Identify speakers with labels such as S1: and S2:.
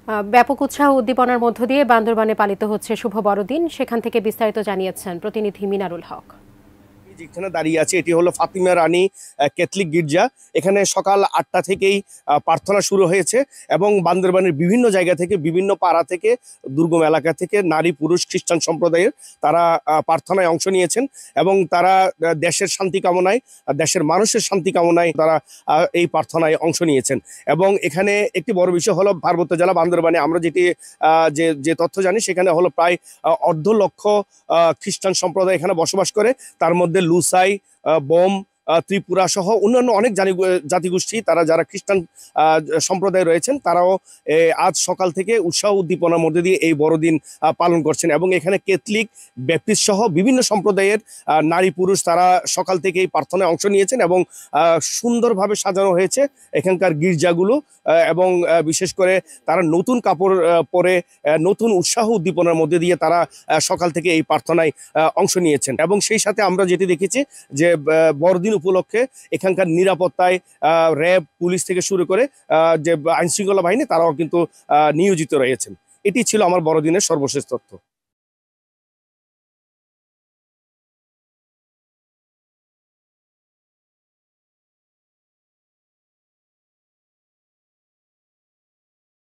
S1: ব্যাপক উৎসাহ উদ্দীপনার মধ্য দিয়ে বান্দরবানে পালিত হচ্ছে শুভ বড়দিন। সেখান থেকে বিস্তারিত জানিয়েছেন প্রতিনিধি মিনারুল হক।
S2: যেখানে দাঁড়িয়ে আছে এটি হলো ফাতিমা রানী ক্যাথলিক গির্জা। এখানে সকাল ৮টা থেকেই প্রার্থনা শুরু হয়েছে এবং বান্দরবানের বিভিন্ন জায়গা থেকে, বিভিন্ন পাড়া থেকে, দুর্গম এলাকা থেকে নারী পুরুষ খ্রিস্টান সম্প্রদায়ের তারা প্রার্থনায় অংশ নিয়েছেন এবং তারা দেশের শান্তি কামনায়, দেশের মানুষের শান্তি কামনায় তারা এই প্রার্থনায় অংশ নিয়েছেন। এবং এখানে একটি বড় বিষয় হলো পার্বত্য জেলা বান্দরবানে আমরা যেটি যে যে তথ্য জানি সেখানে হলো প্রায় ১.৫ লক্ষ খ্রিস্টান সম্প্রদায় এখানে বসবাস করে। তার মধ্যে লুসাই, বোম, ত্রিপুরা সহ অন্যান্য অনেক জাতিগোষ্ঠী তারা যারা খ্রিস্টান সম্প্রদায় রয়েছেন তারাও আজ সকাল থেকে উৎসাহ উদ্দীপনার মধ্যে দিয়ে এই বড়দিন পালন করছেন। এবং এখানে ক্যাথলিক, ব্যাপটিস্ট সহ বিভিন্ন সম্প্রদায়ের নারী পুরুষ তারা সকাল থেকে এই প্রার্থনায় অংশ নিয়েছেন এবং সুন্দরভাবে সাজানো হয়েছে এখানকার গির্জাগুলো। এবং বিশেষ করে তারা নতুন কাপড় পরে নতুন উৎসাহ উদ্দীপনার মধ্যে দিয়ে তারা সকাল থেকে এই প্রার্থনায় অংশ নিয়েছেন। এবং সেই সাথে আমরা যেটি দেখেছি যে বড়দিন উপলক্ষে এখানকার নিরাপত্তায় র্যাব, পুলিশ থেকে শুরু করে যে আইনশৃঙ্খলা বাহিনী তারাও কিন্তু নিয়োজিত রয়েছেন। এটি ছিল আমার বড়দিনের সর্বশেষ তথ্য।